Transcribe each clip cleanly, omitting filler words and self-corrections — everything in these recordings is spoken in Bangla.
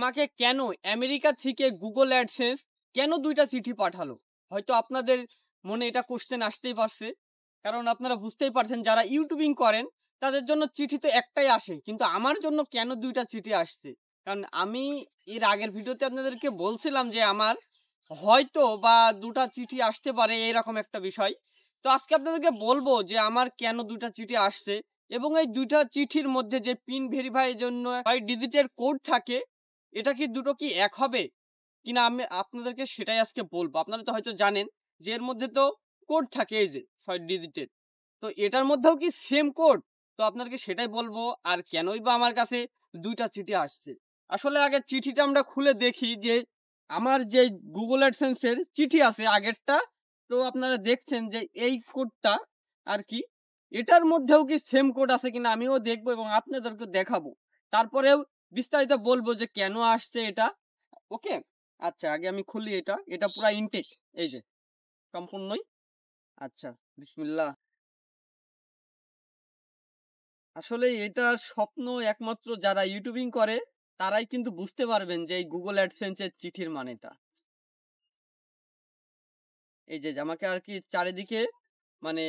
আমাকে কেন আমেরিকা থেকে গুগল অ্যাডসেন্স কেন ২ টা চিঠি পাঠালো? হয়তো আপনাদের মনে এটা কোয়েশ্চেন আসতেই পারছে। কারণ আপনারা বুঝতেই পারছেন যারা ইউটিউবিং করেন তাদের জন্য চিঠি তো একটাই আসে। কিন্তু আমার জন্য কেন ২ টা চিঠি আসছে? কারণ আমি এর আগের ভিডিওতে আপনাদেরকে বলছিলাম যে আমার হয়তো বা ২ টা চিঠি আসতে পারে এরকম একটা বিষয়। তো আজকে আপনাদেরকে বলব যে আমার কেন ২ টা চিঠি আসছে এবং এই ২ টা চিঠির মধ্যে যে পিন ভেরিফাই এর জন্য ৬ ডিজিটের কোড থাকে এটা কি দুটো কি এক হবে? কিনা আমি আপনাদেরকে সেটাই আজকে বলব। আপনারা তো হয়তো জানেন যে এর মধ্যে তো কোড থাকে এই যে ৬ ডিজিটের। তো এটার মধ্যেও কি সেম কোড? তো আপনাদেরকে সেটাই বলব। আর কেনই বা আমার কাছে ২ টা চিঠি আসছে। আসলে আগে চিঠিটা আমরা খুলে দেখি যে আমার যে Google AdSense এর চিঠি আছে আগেরটা। তো আপনারা দেখছেন যে এই কোডটা আর কি এটার মধ্যেও কি সেম কোড আছে কিনা আমিও দেখব এবং আপনাদেরকে দেখাবো। তারপরেও বিস্তারিত বলবো যে কেন আসছে এটা। ওকে? আচ্ছা আগে আমি খুলি এটা। এটা পুরা ইনটেক এই যে সম্পূর্ণই। আচ্ছা বিসমিল্লাহ। আসলে এটা স্বপ্ন একমাত্র যারা ইউটিউবিং করে তারাই কিন্তু বুঝতে পারবেন যে এই Google AdSense এর চিঠির মানেটা। এই যে আমাকে আরকি চারিদিকে মানে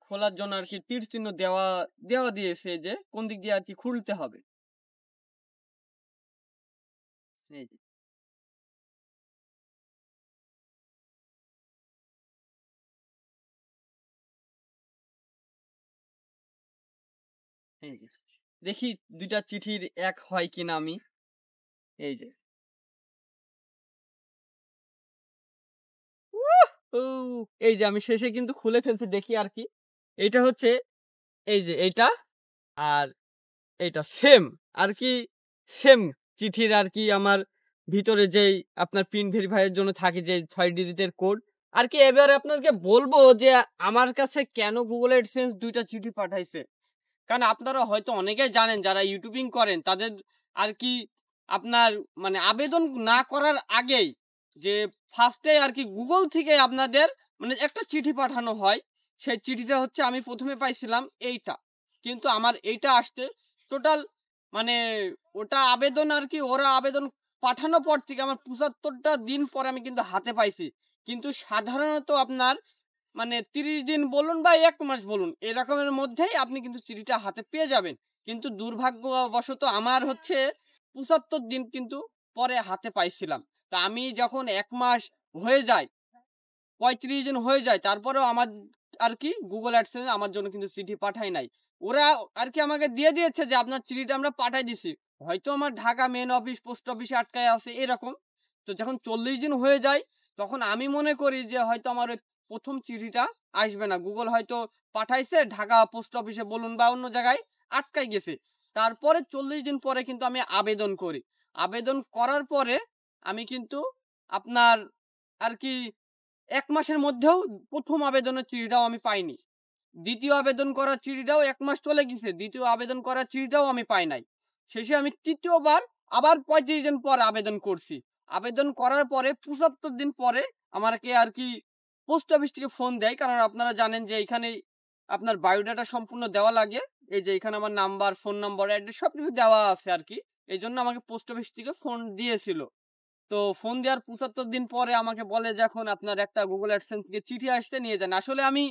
খোলার জন্য আরকি তীর চিহ্ন দেওয়া দিয়েছে যে কোন দিক দিয়ে আরকি খুলতে হবে। এই যে, এই যে। দেখি ২ টা চিঠির এক হয় কিনা আমি। এই যে। উহু! এই যে আমি শেষে কিন্তু খুলে ফেলছি দেখি আরকি। এইটা হচ্ছে এই যে এইটা আর এইটা সেম আরকি সেম চিঠির আরকি আমার ভিতরে যেই আপনার পিন ভেরিফাই এর জন্য থাকে যে ৬ ডিজিটের কোড। আরকি এবারে আপনাদেরকে বলবো যে আমার কাছে কেন Google AdSense ২ টা চিঠি পাঠাইছে। কারণ আপনারা হয়তো অনেকেই জানেন যারা ইউটিউবিং করেন তাদের আরকি আপনার মানে আবেদন না করার আগেই যে ফার্স্টে আরকি Google থেকে আপনাদের মানে একটা চিঠি পাঠানো হয়। সেই চিঠিটা হচ্ছে আমি ১ম এ পাইছিলাম এইটা। কিন্তু আমার এইটা আসতে টোটাল মানে ওটা আবেদন আরকি ওরা আবেদন পাঠানোর পর থেকে আমার ৭৫ টা দিন পরে আমি কিন্তু হাতে পাইছি। কিন্তু সাধারণত আপনার মানে ৩০ দিন বলুন বা ১ মাস বলুন, এরকমের মধ্যেই আপনি কিন্তু চিঠিটা হাতে পেয়ে যাবেন। কিন্তু দুর্ভাগ্যবশত আমার হচ্ছে ৭৫ দিন কিন্তু পরে হাতে পাইছিলাম। তো আমি যখন ১ মাস হয়ে যায়, ৩৫ দিন হয়ে যায়, তারপরেও আমার আরকি Google AdSense আমার জন্য কিন্তু চিঠি পাঠায় নাই। ওরা আরকি আমাকে দিয়ে দিয়েছে যে, "আপনার চিঠিটা আমরা পাঠায় দিছি।" হয়তো আমার ঢাকা মেইন অফিস, পোস্ট অফিসে আটকায় আছে এরকম। তো যখন ৪০ দিন হয়ে যায়, তখন আমি মনে করি যে হয়তো আমার ওই ১ম চিঠিটা আসবে না। Google হয়তো পাঠাইছে ঢাকা পোস্ট অফিসে বলুন বা অন্য জায়গায় আটকায় গেছে। তারপরে ৪০ দিন পরে কিন্তু আমি আবেদন করি। আবেদন করার পরে আমি কিন্তু আপনার আরকি ১ মাসের মধ্যেও ১ম আবেদনের চিঠিটাও আমি পাইনি। ২য় আবেদন করার চিঠিটাও ১ মাস চলে গেছে। ২য় আবেদন করার চিঠিটাও আমি পাই নাই। শেষে আমি ৩য় বার আবার ৩৫ দিন পর আবেদন করছি। আবেদন করার পরে ৭৫ দিন পরে আমাকে আরকি পোস্ট অফিস থেকে ফোন দেয়। কারণ আপনারা জানেন যে এইখানেই আপনার বায়োডাটা সম্পূর্ণ দেওয়া লাগে। এই যে এখানে আমার নাম্বার, ফোন নম্বর, অ্যাড্রেস সবকিছু দেওয়া আছে আরকি। এজন্য আমাকে পোস্ট অফিস থেকে ফোন দিয়েছিল। তো ফোন দেওয়ার ৭৫ দিন পরে আমাকে বলে যে, "এখন আপনার একটা Google AdSense থেকে চিঠি আসছে নিয়ে যান।" আসলে আমি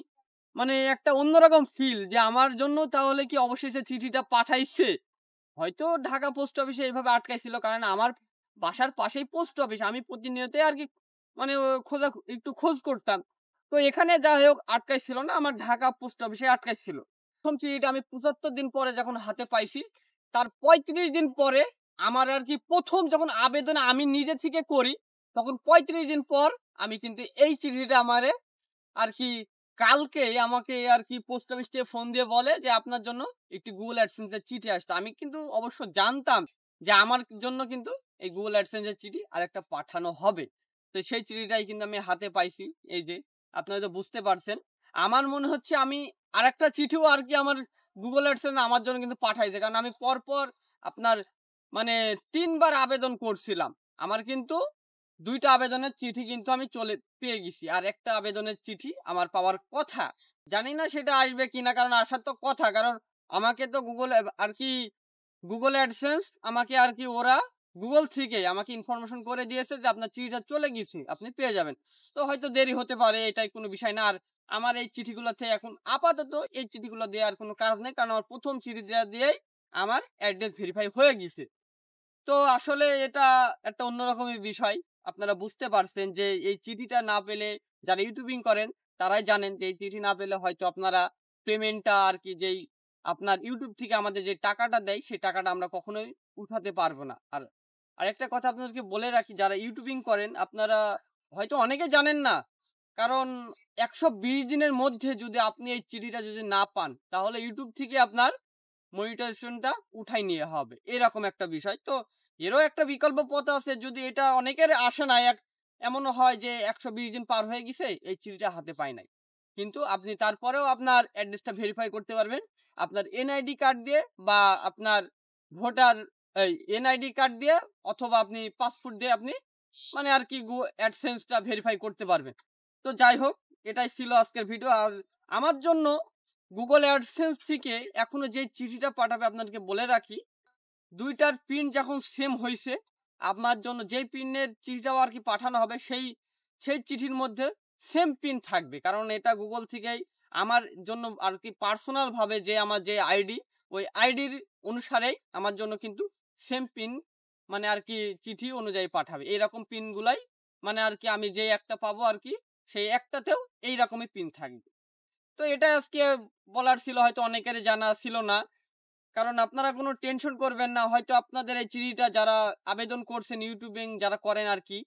মানে একটা অন্যরকম ফিল যে আমার জন্য তাহলে কি অবশেষে চিঠিটা পাঠাইছে। হয়তো ঢাকা পোস্ট অফিসে এভাবে আটকাইছিল। কারণ আমার বাসার পাশেই পোস্ট অফিস। আমি প্রতিনিয়তই আরকি মানে একটু খোঁজ করতাম। তো এখানে যাই হোক আটকাইছিল না। আমার ঢাকা পোস্ট অফিসে আটকাইছিল। ১ম চিঠিটা আমি ৭৫ দিন পরে যখন হাতে পাইছি, তার ৩৫ দিন পরে আমার আরকি ১ম যখন আবেদন আমি নিজে থেকে করি, তখন ৩৫ দিন পর আমি কিন্তু এই চিঠিটা আমারে আরকি কালকেই আমাকে আরকি পোস্ট অফিস থেকে ফোন দিয়ে বলে যে, "আপনার জন্য একটি Google AdSense এর চিঠি আসছে।" আমি কিন্তু অবশ্য জানতাম যে আমার জন্য কিন্তু এই Google AdSense এর চিঠি আরেকটা পাঠানো হবে। তো সেই চিঠিটাই কিন্তু আমি হাতে পাইছি। এই যে আপনারা তো বুঝতে পারছেন। আমার মনে হচ্ছে আমি আরেকটা চিঠিও আরকি আমার Google AdSense আমার জন্য কিন্তু পাঠাইছে। কারণ আমি পরপর আপনার মানে ৩ বার আবেদন করছিলাম। আমার কিন্তু ২ টা আবেদনের চিঠি কিন্তু আমি পেয়ে গেছি। আর একটা আবেদনের চিঠি আমার পাওয়ার কথা। জানি না সেটা আসবে কিনা কারণ আসার তো কথা। কারণ আমাকে তো Google আরকি Google AdSense আমাকে আরকি ওরা গুগল থেকেই আমাকে ইনফরমেশন করে দিয়েছে যে আপনার চিঠিটা চলে গেছে, আপনি পেয়ে যাবেন। তো হয়তো দেরি হতে পারে, এটাই কোনো বিষয় না। আর আমার এই চিঠিগুলাতে এখন আপাতত এই চিঠিগুলো দেওয়ার কোনো কারণ নেই। কারণ আমার ১ম চিঠিটা দিয়েই আমার অ্যাড্রেস ভেরিফাই হয়ে গেছে। তো আসলে এটা একটা অন্যরকমের বিষয়। আপনারা বুঝতে পারছেন যে এই চিঠিটা না পেলে, যারা ইউটিউবিং করেন তারাই জানেন যে এই চিঠি না পেলে হয়তো আপনারা পেমেন্টটা আরকি যেই আপনার ইউটিউব থেকে আমাদের যে টাকাটা দেয়, সেই টাকাটা আমরা কখনোই উঠাতে পারব না। আর আরেকটা কথা আপনাদেরকে বলে রাখি, যারা ইউটিউবিং করেন আপনারা হয়তো অনেকে জানেন না। কারণ ১২০ দিনের মধ্যে যদি আপনি এই চিঠিটা যদি না পান, তাহলে ইউটিউব থেকে আপনার মনিটাইজেশনটা উঠাই নিয়ে হবে। এরকম একটা বিষয়। তো এরও একটা বিকল্প পথ আছে, যদি এটা অনেকের আসে না, এমনও হয় যে ১২০ দিন পার হয়ে গেছে, এই চিঠিটা হাতে পায় নাই। কিন্তু আপনি তারপরেও আপনার অ্যাড্রেসটা ভেরিফাই করতে পারবেন। আপনার এনআইডি কার্ড দিয়ে বা আপনার ভোটার এনআইডি কার্ড দিয়ে অথবা আপনি পাসপোর্ট দিয়ে আপনি মানে আরকি AdSense টা ভেরিফাই করতে পারবেন। তো যাই হোক, এটাই ছিল আজকের ভিডিও। আর আমার জন্য Google AdSense থেকে এখনো যে চিঠিটা পাঠাবে আপনাদেরকে বলে রাখি, ২ টার পিন যখন সেম হইছে, আপনার জন্য যেই পিনের চিঠিটাও আরকি পাঠানো হবে সেই চিঠির মধ্যে সেম পিন থাকবে। কারণ এটা Google থেকেই আমার জন্য আরকি পার্সোনাল ভাবে যে আমার যে আইডি, ওই আইডির অনুসারেই আমার জন্য কিন্তু সেম পিন মানে আরকি চিঠি অনুযায়ী পাঠাবে। এইরকম পিনগুলাই মানে আরকি আমি যে একটা পাবো আরকি, সেই একটাতেও এইরকমই পিন থাকবে। তো এটা আজকে বলার ছিল, হয়তো অনেকেরই জানা ছিল না। কারণ আপনারা কোনো টেনশন করবেন না। হয়তো আপনাদের এই চিঠিটা যারা আবেদন করছেন ইউটিউবিং যারা করেন আরকি,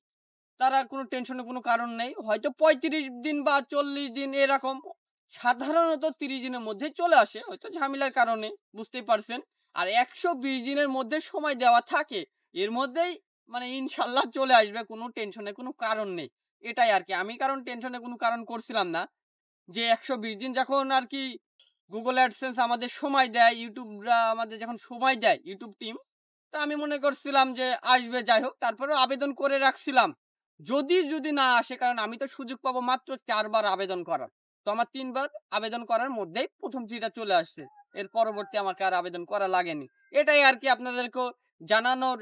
তারা কোনো টেনশনের কোনো কারণ নেই। হয়তো ৩৫ দিন বা ৪০ দিন এরকম, সাধারণত ৩০ দিনের মধ্যেই চলে আসে। হয়তো ঝামেলার কারণে, বুঝতেই পারছেন। আর ১২০ দিনের মধ্যে সময় দেওয়া থাকে। এর মধ্যেই মানে ইনশাআল্লাহ চলে আসবে। কোনো টেনশনের কোনো কারণ নেই। এটাই আরকি। আমি কারণ টেনশনের কোনো কারণ করছিলাম না। যে ১২০ দিন যখন আরকি Google AdSense আমাদের সময় দেয়, ইউটিউবরা আমাদের যখন সময় দেয়, ইউটিউব টিম, তো আমি মনে করছিলাম যে আসবে, যাই হোক তারপরেও আবেদন করে রাখছিলাম। যদি না আসে, কারণ আমি তো সুযোগ পাবো মাত্র ৪ বার আবেদন করার। তো আমার ৩ বার আবেদন করার মধ্যেই ১ম চিঠিটা চলে আসছে। এর পরবর্তী আমাকে আর আবেদন করা লাগেনি। এটাই আরকি আপনাদেরকেও জানানোর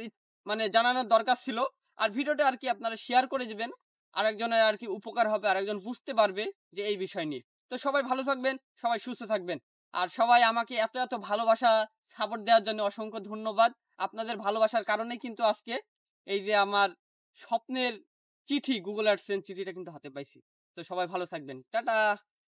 মানে জানানোর দরকার ছিল। আর ভিডিওটা আরকি আপনারা শেয়ার করে দিবেন। আরেকজনের আরকি উপকার হবে, আরেকজন বুঝতে পারবে যে এই বিষয় নিয়ে। তো সবাই ভালো থাকবেন, সবাই সুস্থ থাকবেন। আর সবাই আমাকে এত ভালোবাসা, সাপোর্ট দেওয়ার জন্য অসংখ্য ধন্যবাদ। আপনাদের ভালোবাসার কারণেই কিন্তু আজকে এই যে আমার স্বপ্নের চিঠি, Google AdSense চিঠিটা কিন্তু হাতে পাইছি। তো সবাই ভালো থাকবেন। টাটা।